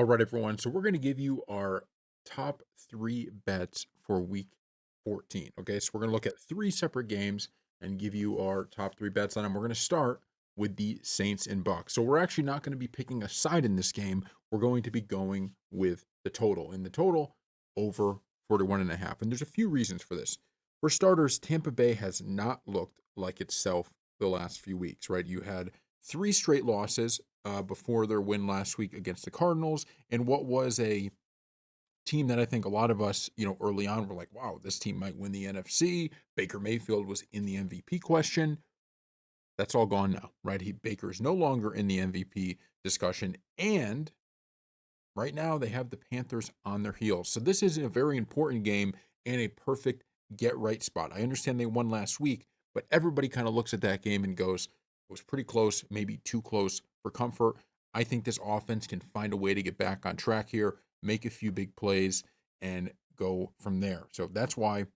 All right, everyone. So we're going to give you our top three bets for week 14. Okay. So we're going to look at three separate games and give you our top three bets on them. We're going to start with the Saints and Bucs. So we're actually not going to be picking a side in this game. We're going to be going with the total. And the total over 41 and a half. And there's a few reasons for this. For starters, Tampa Bay has not looked like itself the last few weeks, right? You had three straight losses before their win last week against the Cardinals, and what was a team that I think a lot of us, early on were like, wow, this team might win the NFC. Baker Mayfield was in the MVP question. That's all gone now, right? Baker is no longer in the MVP discussion, and right now they have the Panthers on their heels. So this is a very important game and a perfect get right spot. I understand they won last week, but everybody kind of looks at that game and goes, it was pretty close, maybe too close for comfort. I think this offense can find a way to get back on track here, make a few big plays, and go from there. So that's why,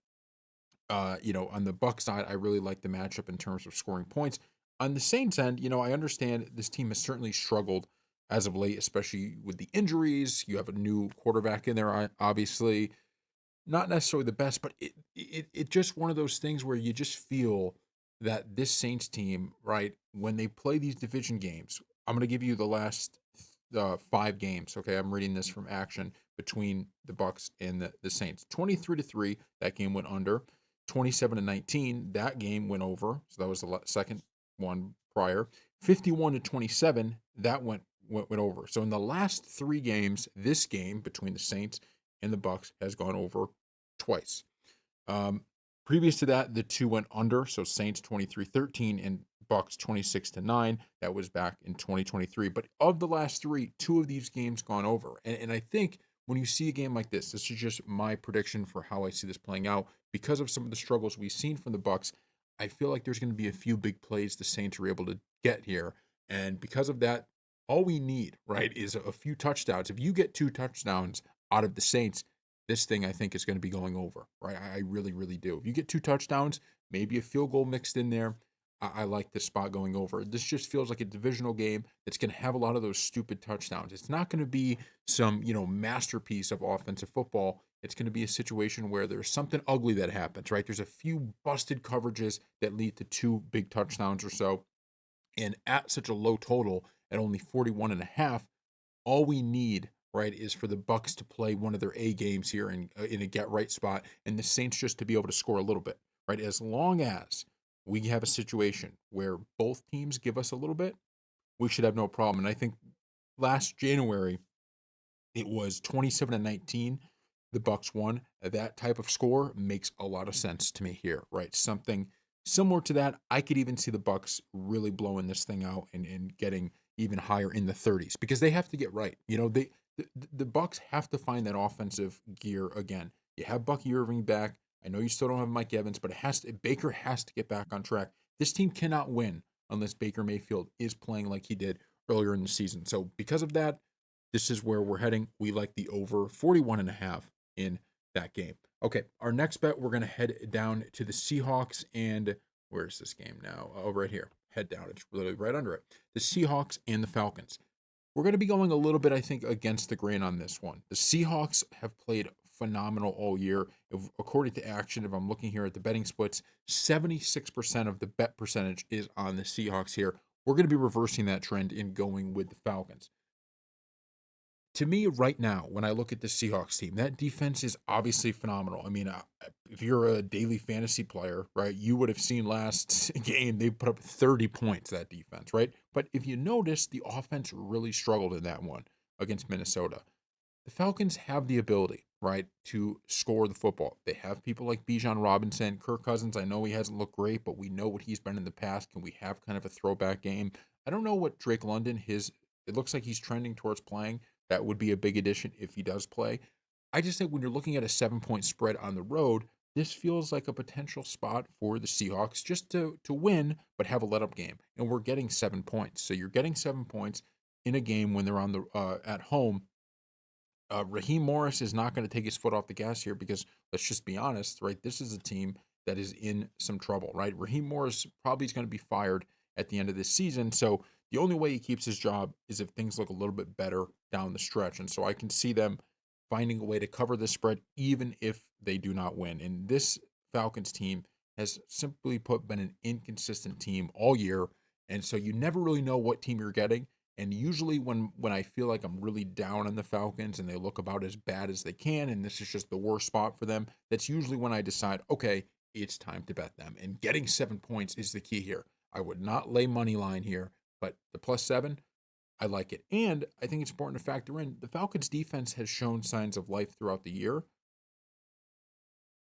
on the Buck side, I really like the matchup in terms of scoring points. On the Saints end, I understand this team has certainly struggled as of late, especially with the injuries. You have a new quarterback in there, obviously not necessarily the best, but it just one of those things where you just feel that this Saints team, right, when they play these division games, I'm going to give you the last five games. Okay, I'm reading this from Action between the Bucks and the Saints. 23-3, that game went under. 27-19, that game went over. So that was the second one prior. 51-27, that went over. So in the last three games, this game between the Saints and the Bucks has gone over twice. Um, Previous to that, the two went under. So Saints 23-13 and Bucks 26-9. That was back in 2023. But of the last three, two of these games gone over. And I think when you see a game like this is just my prediction for how I see this playing out. Because of some of the struggles we've seen from the Bucks, I feel like there's going to be a few big plays the Saints are able to get here. And because of that, all we need, right, is a few touchdowns. If you get two touchdowns out of the Saints, this thing I think is going to be going over, right? I really, really do. If you get two touchdowns, maybe a field goal mixed in there, I like this spot going over. This just feels like a divisional game that's going to have a lot of those stupid touchdowns. It's not going to be some, masterpiece of offensive football. It's going to be a situation where there's something ugly that happens, right? There's a few busted coverages that lead to two big touchdowns or so. And at such a low total at only 41 and a half, all we need, right, is for the Bucks to play one of their A games here in a get right spot, and the Saints just to be able to score a little bit, right? As long as we have a situation where both teams give us a little bit, we should have no problem. And I think last January it was 27-19. The Bucks won. That type of score makes a lot of sense to me here, right? Something similar to that. I could even see the Bucks really blowing this thing out and getting even higher in the 30s because they have to get right. The Bucks have to find that offensive gear again. You have Bucky Irving back. I know you still don't have Mike Evans, but Baker has to get back on track. This team cannot win unless Baker Mayfield is playing like he did earlier in the season. So because of that, this is where we're heading. We like the over 41 and a half in that game. Okay, our next bet, we're going to head down to the Seahawks and where's this game now? Oh, right here. Head down. It's literally right under it. The Seahawks and the Falcons. We're going to be going a little bit, I think, against the grain on this one. The Seahawks have played phenomenal all year. According to Action, if I'm looking here at the betting splits, 76% of the bet percentage is on the Seahawks here. We're going to be reversing that trend and going with the Falcons. To me, right now, when I look at the Seahawks team, that defense is obviously phenomenal. I mean, if you're a daily fantasy player, right, you would have seen last game they put up 30 points, that defense, right? But if you notice, the offense really struggled in that one against Minnesota. The Falcons have the ability, right, to score the football. They have people like Bijan Robinson, Kirk Cousins. I know he hasn't looked great, but we know what he's been in the past. Can we have kind of a throwback game? I don't know what Drake London, it looks like he's trending towards playing. That would be a big addition if he does play. I just think when you're looking at a 7-point spread on the road, this feels like a potential spot for the Seahawks just to win, but have a let up game. And we're getting 7 points. So you're getting 7 points in a game when they're on the at home. Raheem Morris is not going to take his foot off the gas here because let's just be honest, right? This is a team that is in some trouble, right? Raheem Morris probably is going to be fired at the end of this season. So The only way he keeps his job is if things look a little bit better down the stretch. And so I can see them finding a way to cover the spread, even if they do not win. And this Falcons team has simply put been an inconsistent team all year. And so you never really know what team you're getting. And usually when I feel like I'm really down on the Falcons and they look about as bad as they can, and this is just the worst spot for them, that's usually when I decide, okay, it's time to bet them. And getting 7 points is the key here. I would not lay money line here, but the +7, I like it. And I think it's important to factor in the Falcons defense has shown signs of life throughout the year.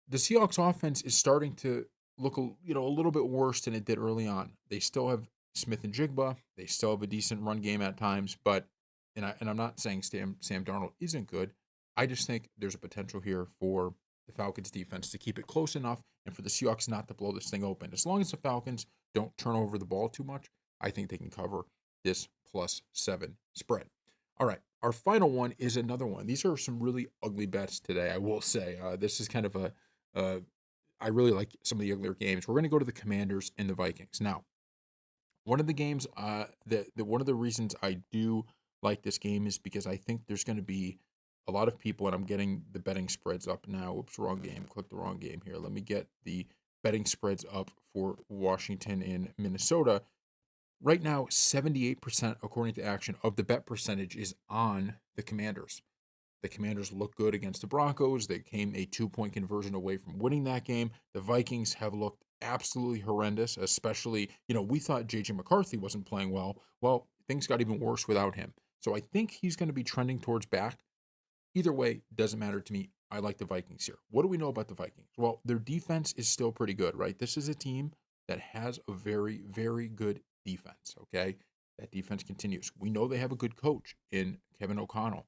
The Seahawks offense is starting to look a little bit worse than it did early on. They still have Smith and Jigba. They still have a decent run game at times, but I'm not saying Sam Darnold isn't good. I just think there's a potential here for the Falcons defense to keep it close enough and for the Seahawks not to blow this thing open. As long as the Falcons don't turn over the ball too much, I think they can cover this +7 spread. All right, our final one is another one. These are some really ugly bets today, I will say. This is kind of uh, I really like some of the uglier games. We're going to go to the Commanders and the Vikings. Now, one of the games that one of the reasons I do like this game is because I think there's going to be a lot of people, and I'm getting the betting spreads up now. Oops, wrong game. Click the wrong game here. Let me get the betting spreads up for Washington and Minnesota. Right now, 78%, according to Action, of the bet percentage is on the Commanders. The Commanders look good against the Broncos. They came a 2 point conversion away from winning that game. The Vikings have looked absolutely horrendous, especially, we thought JJ McCarthy wasn't playing well. Well, things got even worse without him. So I think he's going to be trending towards back. Either way, doesn't matter to me. I like the Vikings here. What do we know about the Vikings? Well, their defense is still pretty good, right? This is a team that has a very, very good defense, okay? That defense continues. We know they have a good coach in Kevin O'Connell.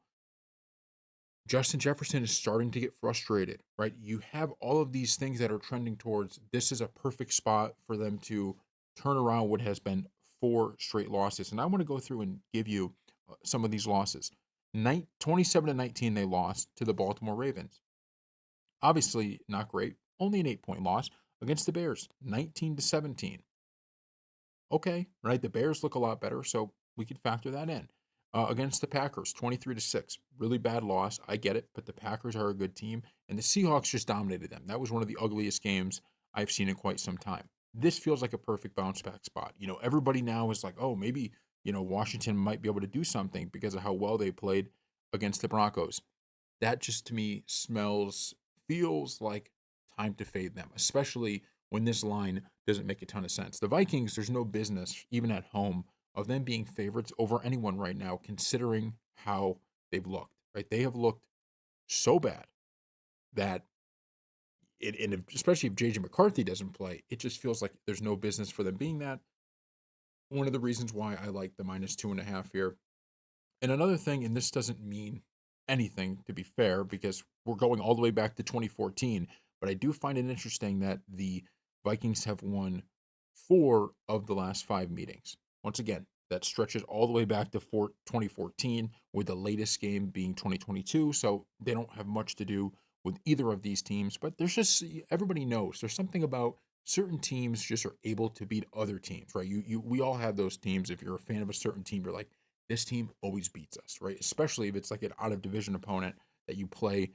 Justin Jefferson is starting to get frustrated, right? You have all of these things that are trending towards this is a perfect spot for them to turn around what has been four straight losses. And I want to go through and give you some of these losses. 27-19, they lost to the Baltimore Ravens. Obviously, not great. Only an 8 point loss against the Bears, 19-17. Okay, right? The Bears look a lot better, so we could factor that in. Against the Packers, 23-6. Really bad loss. I get it, but the Packers are a good team, and the Seahawks just dominated them. That was one of the ugliest games I've seen in quite some time. This feels like a perfect bounce back spot. Everybody now is like, oh, maybe, Washington might be able to do something because of how well they played against the Broncos. That just to me feels like time to fade them, especially when this line doesn't make a ton of sense. The Vikings, there's no business, even at home, of them being favorites over anyone right now, considering how they've looked, right? They have looked so bad that especially if JJ McCarthy doesn't play, it just feels like there's no business for them being that. One of the reasons why I like the -2.5 here. And another thing, and this doesn't mean anything to be fair, because we're going all the way back to 2014, but I do find it interesting that the Vikings have won 4 of the last 5 meetings. Once again, that stretches all the way back to 2014, with the latest game being 2022. So they don't have much to do with either of these teams, but there's just, everybody knows there's something about certain teams just are able to beat other teams, right? We all have those teams. If you're a fan of a certain team, you're like, this team always beats us, right? Especially if it's like an out of division opponent that you play,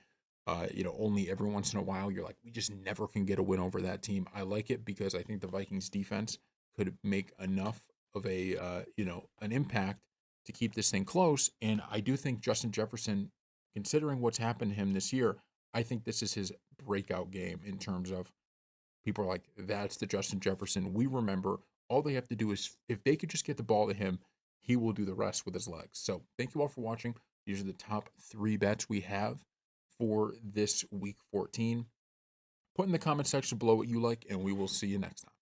only every once in a while. You're like, we just never can get a win over that team. I like it because I think the Vikings defense could make enough of an impact to keep this thing close. And I do think Justin Jefferson, considering what's happened to him this year, I think this is his breakout game in terms of people are like, that's the Justin Jefferson we remember. All they have to do is, if they could just get the ball to him, he will do the rest with his legs. So thank you all for watching. These are the top 3 bets we have for this week 14. Put in the comment section below what you like, and we will see you next time.